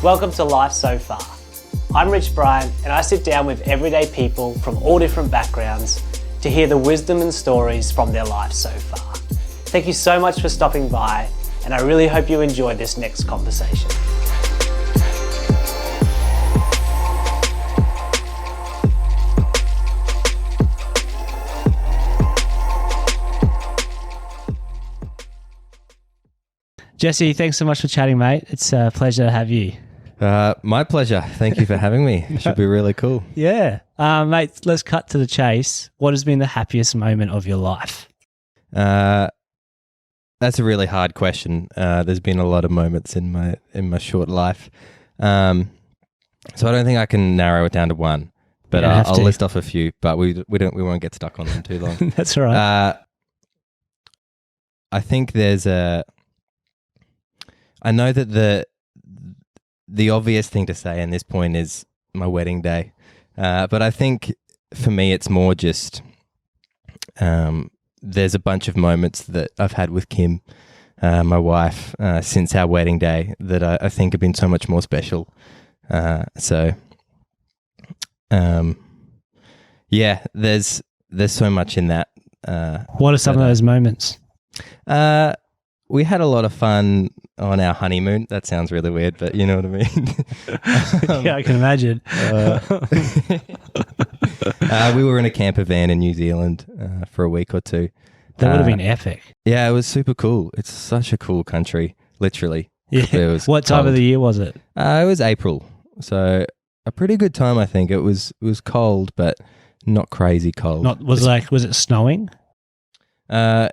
Welcome to Life So Far. I'm Rich Bryant and I sit down with everyday people from all different backgrounds to hear the wisdom and stories from their life so far. Thank you so much for stopping by and I really hope you enjoy this next conversation. Jesse, thanks so much for chatting, mate. It's a pleasure to have you. My pleasure. Thank you for having me. It should be really cool. Yeah. Mate, let's cut to the chase. What has been the happiest moment of your life? That's a really hard question. There's been a lot of moments in my short life. So I don't think I can narrow it down to one, but I'll list off a few, but we won't get stuck on them too long. That's all right. I think I know that the obvious thing to say in this point is my wedding day. But I think for me, it's more just, there's a bunch of moments that I've had with Kim, my wife, since our wedding day that I think have been so much more special. Yeah, there's so much in that. What are some of those moments? We had a lot of fun on our honeymoon. That sounds really weird, but you know what I mean? Yeah, I can imagine. We were in a camper van in New Zealand for a week or two. That would have been epic. Yeah, it was super cool. It's such a cool country, literally. Yeah. It was what time of the year was it? It was April, so a pretty good time, I think. It was cold, but not crazy cold. Was it snowing? On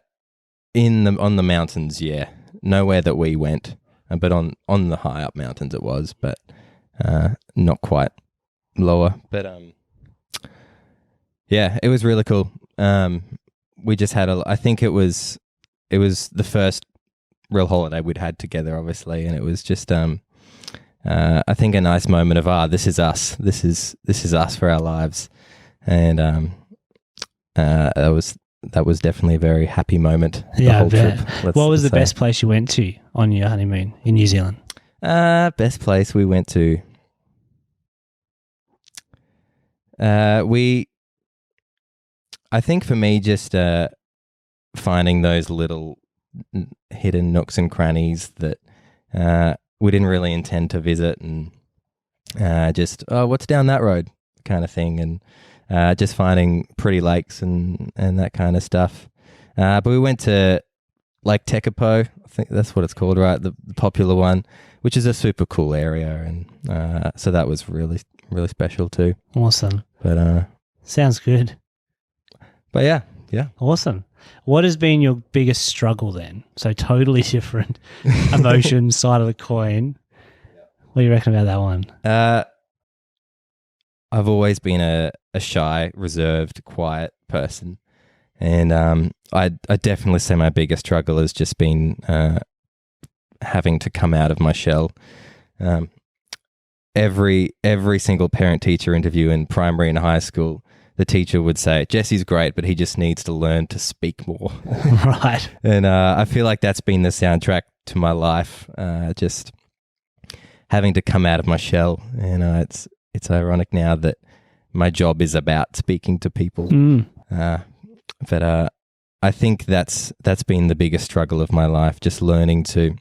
the mountains, yeah. Nowhere that we went, but on the high up mountains it was, but not quite lower. But yeah, it was really cool. We just had I think it was the first real holiday we'd had together, obviously, and it was just I think a nice moment of this is us. This is us for our lives, and that was definitely a very happy moment. Yeah, the whole trip. What was the best place you went to on your honeymoon in New Zealand? Best place we went to. I think for me, just finding those little hidden nooks and crannies that we didn't really intend to visit, and just what's down that road kind of thing, and just finding pretty lakes and that kind of stuff. But we went to Lake Tekapo, I think that's what it's called, right? The popular one, which is a super cool area. And so that was really, really special too. Awesome. But sounds good. But yeah. Awesome. What has been your biggest struggle then? So totally different emotion side of the coin. What do you reckon about that one? I've always been a shy, reserved, quiet person. And I definitely say my biggest struggle has just been having to come out of my shell. Every single parent-teacher interview in primary and high school, the teacher would say, Jesse's great, but he just needs to learn to speak more. Right. And I feel like that's been the soundtrack to my life, just having to come out of my shell. And it's ironic now that my job is about speaking to people. But I think that's been the biggest struggle of my life, just learning to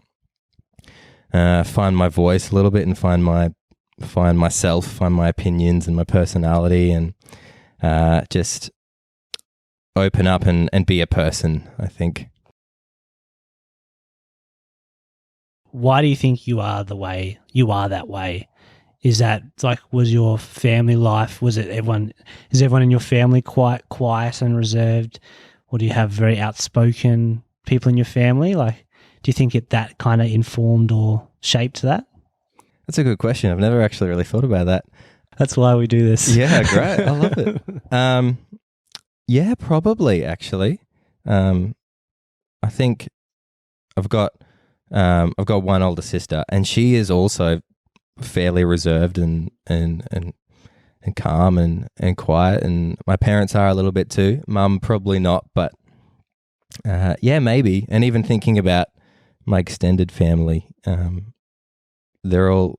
find my voice a little bit and find myself, find my opinions and my personality, and just open up and be a person, I think. Why do you think you are the way you are that way? Is that was your family life, is everyone in your family quite quiet and reserved? Or do you have very outspoken people in your family? Do you think that kind of informed or shaped that? That's a good question. I've never actually really thought about that. That's why we do this. Yeah, great. I love it. Yeah, probably actually. I think I've got one older sister, and she is also fairly reserved and calm and quiet, and my parents are a little bit too. Mum probably not, but yeah, maybe. And even thinking about my extended family, they're all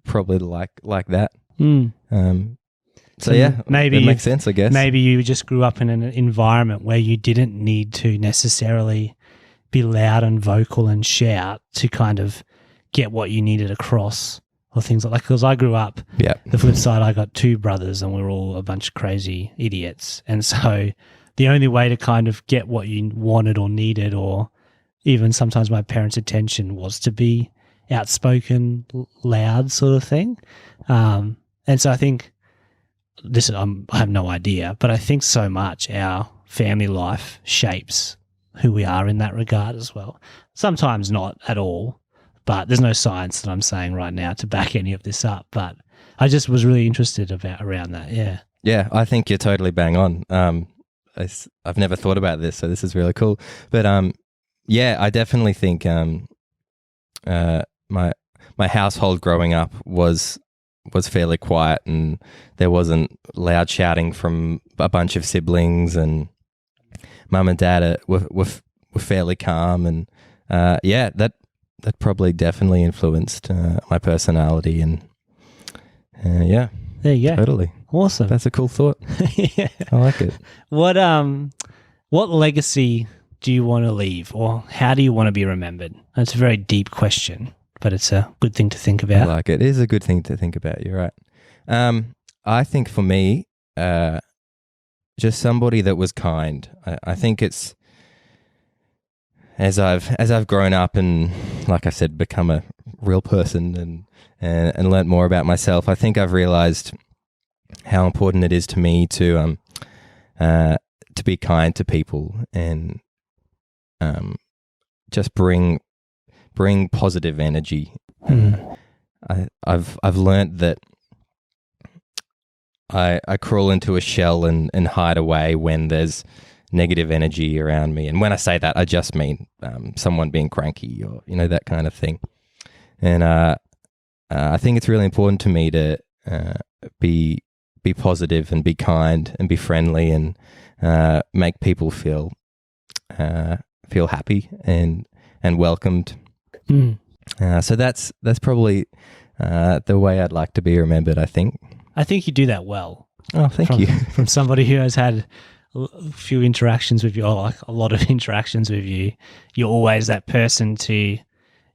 probably like that. Mm. So yeah, maybe it makes sense, I guess. Maybe you just grew up in an environment where you didn't need to necessarily be loud and vocal and shout to kind of get what you needed across, or things like that. Because I grew up, Yeah. the flip side, I got 2 brothers and we were all a bunch of crazy idiots. And so the only way to kind of get what you wanted or needed, or even sometimes my parents' attention, was to be outspoken, loud sort of thing. And so I think I have no idea, but I think so much our family life shapes who we are in that regard as well. Sometimes not at all, but there's no science that I'm saying right now to back any of this up. But I just was really interested around that. Yeah. Yeah, I think you're totally bang on. I've never thought about this, so this is really cool. But yeah, I definitely think my household growing up was fairly quiet, and there wasn't loud shouting from a bunch of siblings, and mum and dad were fairly calm, and yeah, that probably definitely influenced my personality, and yeah, there you go. Totally Awesome. That's a cool thought. Yeah. I like it. What legacy do you want to leave, or how do you want to be remembered? That's a very deep question, but it's a good thing to think about. I like it. It is a good thing to think about. You're right. I think for me, just somebody that was kind. I think it's as I've grown up and, like I said, become a real person and learnt more about myself. I think I've realized how important it is to me to be kind to people and just bring positive energy. I've learnt that I crawl into a shell and hide away when there's negative energy around me. And when I say that, I just mean someone being cranky or that kind of thing. And I think it's really important to me to be positive and be kind and be friendly and make people feel happy and welcomed. So that's probably the way I'd like to be remembered, I think. I think you do that well. Oh, thank you. From somebody who has had a few interactions with you, or like a lot of interactions with you, you're always that person to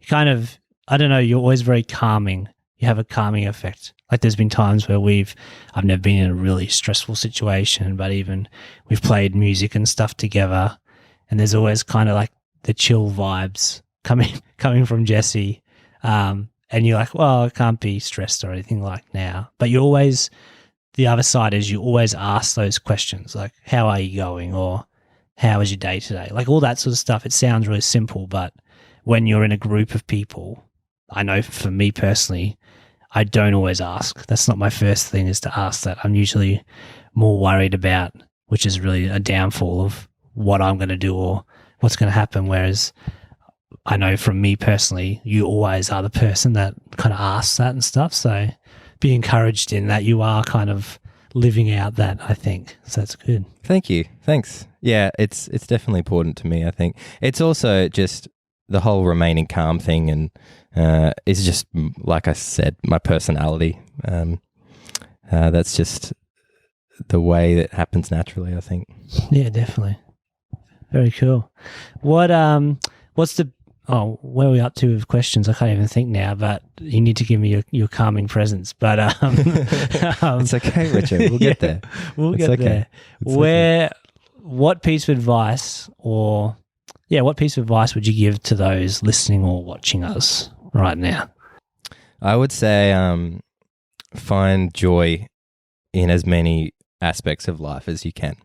kind of, I don't know, you're always very calming. You have a calming effect. Like there's been times where I've never been in a really stressful situation, but even we've played music and stuff together, and there's always kind of like the chill vibes coming from Jesse. And you're like, well, I can't be stressed or anything like now. But you always, the other side is you always ask those questions like, how are you going? Or how is your day today? Like all that sort of stuff. It sounds really simple, but when you're in a group of people, I know for me personally, I don't always ask. That's not my first thing, is to ask that. I'm usually more worried about, which is really a downfall of what I'm going to do or what's going to happen. Whereas I know from me personally, you always are the person that kind of asks that and stuff. So be encouraged in that you are kind of living out that, I think. So that's good. Thank you. Thanks. Yeah, it's definitely important to me, I think. It's also just the whole remaining calm thing, and it's just, like I said, my personality. That's just the way that happens naturally, I think. Yeah, definitely. Very cool. Where are we up to with questions? I can't even think now, but you need to give me your calming presence. But it's okay, Richard. We'll get there. We'll get there. What piece of advice would you give to those listening or watching us right now? I would say find joy in as many aspects of life as you can.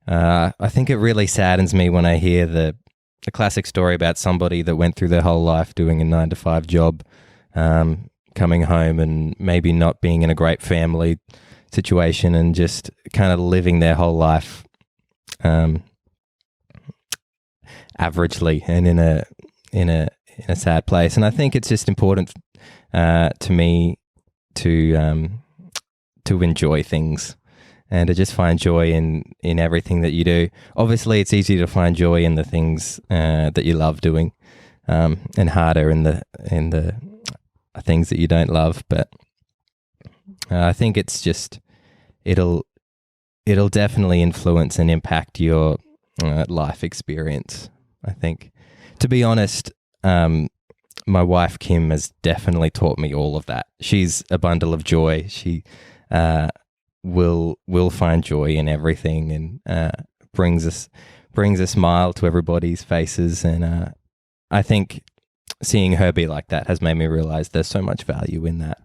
I think it really saddens me when I hear the classic story about somebody that went through their whole life doing a 9-to-5 job, coming home and maybe not being in a great family situation and just kind of living their whole life averagely and in a sad place. And I think it's just important to me to enjoy things and to just find joy in everything that you do. Obviously, it's easy to find joy in the things that you love doing, and harder in the things that you don't love, but I think it's just it'll definitely influence and impact your life experience. I think, to be honest, my wife Kim has definitely taught me all of that. She's a bundle of joy. She will find joy in everything, and brings a smile to everybody's faces. And I think seeing her be like that has made me realize there's so much value in that.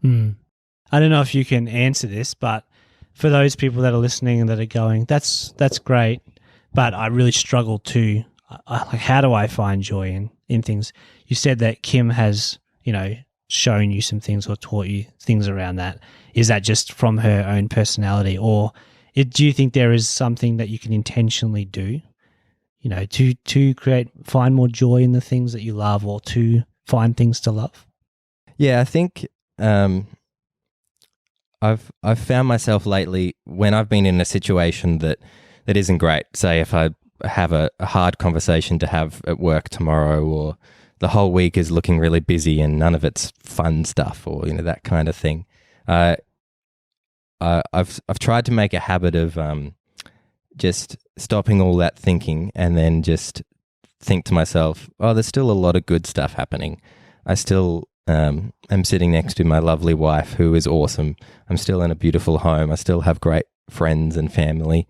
I don't know if you can answer this, but for those people that are listening and that are going, that's great, but I really struggle to, like, how do I find joy in things? You said that Kim has, shown you some things or taught you things around that. Is that just from her own personality, or do you think there is something that you can intentionally do, to find more joy in the things that you love, or to find things to love? Yeah, I think I've found myself lately when I've been in a situation that isn't great. Say if I have a hard conversation to have at work tomorrow, or the whole week is looking really busy and none of it's fun stuff, or that kind of thing. I've tried to make a habit of just stopping all that thinking and then just think to myself, oh, there's still a lot of good stuff happening. I still am sitting next to my lovely wife, who is awesome. I'm still in a beautiful home. I still have great friends and family.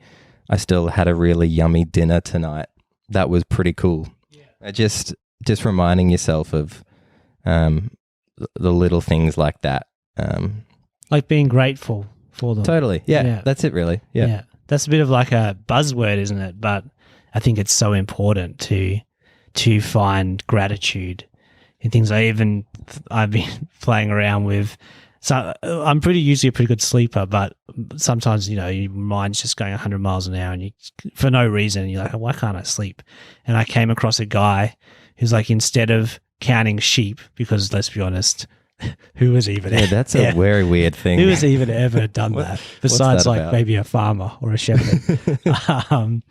I still had a really yummy dinner tonight. That was pretty cool. Yeah. Just reminding yourself of the little things like that. Like being grateful for them. Totally. Yeah. That's it really. Yeah. That's a bit of like a buzzword, isn't it? But I think it's so important to find gratitude in things. I've been playing around with. So I'm usually a pretty good sleeper, but sometimes, your mind's just going 100 miles an hour, and for no reason, you're like, why can't I sleep? And I came across a guy who's like, instead of counting sheep, because let's be honest, who was even... Yeah, that's a very weird thing. Who has even ever done that? Besides that like about? Maybe a farmer or a shepherd.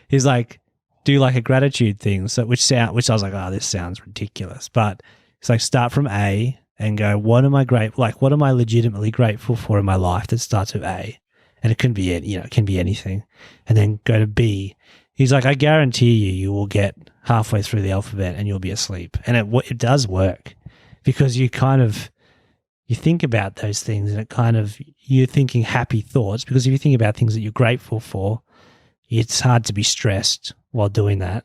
He's like, do like a gratitude thing. So which I was like, oh, this sounds ridiculous. But it's like, start from A and go, what am I legitimately grateful for in my life that starts with A? And it can be, it can be anything. And then go to B. He's like, I guarantee you will get halfway through the alphabet and you'll be asleep. And it does work, because you think about those things, and you're thinking happy thoughts, because if you think about things that you're grateful for, it's hard to be stressed while doing that.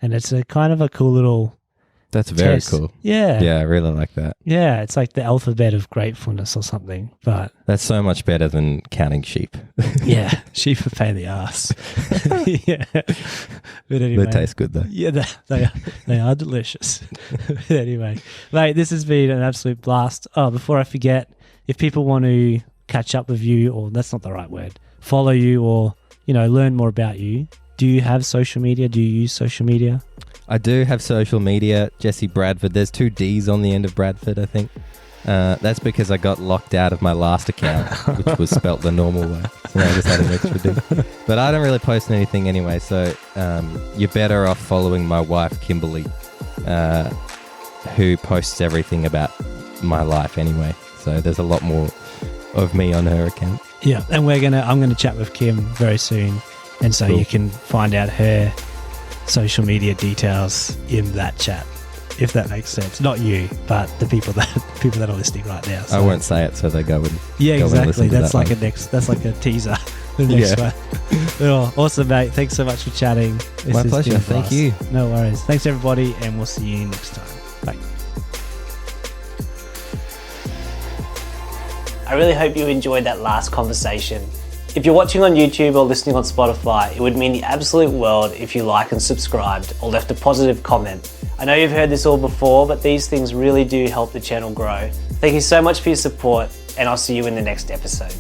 And it's a kind of a cool little... That's very test. cool. Yeah. Yeah, I really like that. Yeah, it's like the alphabet of gratefulness or something. But that's so much better than counting sheep. Yeah, sheep are a pain in the ass. Yeah. But anyway. They taste good though. Yeah, they are delicious. But anyway, mate, this has been an absolute blast. Oh, before I forget, if people want to catch up with you, or that's not the right word, follow you, or, learn more about you, do you have social media? Do you use social media? I do have social media, Jesse Bradford. There's 2 D's on the end of Bradford, I think. That's because I got locked out of my last account, which was spelt the normal way. So now I just had an extra D. But I don't really post anything anyway, so you're better off following my wife, Kimberly, who posts everything about my life anyway. So there's a lot more of me on her account. Yeah, and I'm gonna chat with Kim very soon, and so You can find out her social media details in that chat, if that makes sense. Not you, but the people that are listening right now. So. I won't say it, so they go and exactly. That's like one. that's like a teaser. The next one. Oh, awesome, mate. Thanks so much for chatting. My pleasure. Thank you. No worries. Thanks everybody, and we'll see you next time. Bye. I really hope you enjoyed that last conversation. If you're watching on YouTube or listening on Spotify, it would mean the absolute world if you liked and subscribed or left a positive comment. I know you've heard this all before, but these things really do help the channel grow. Thank you so much for your support, and I'll see you in the next episode.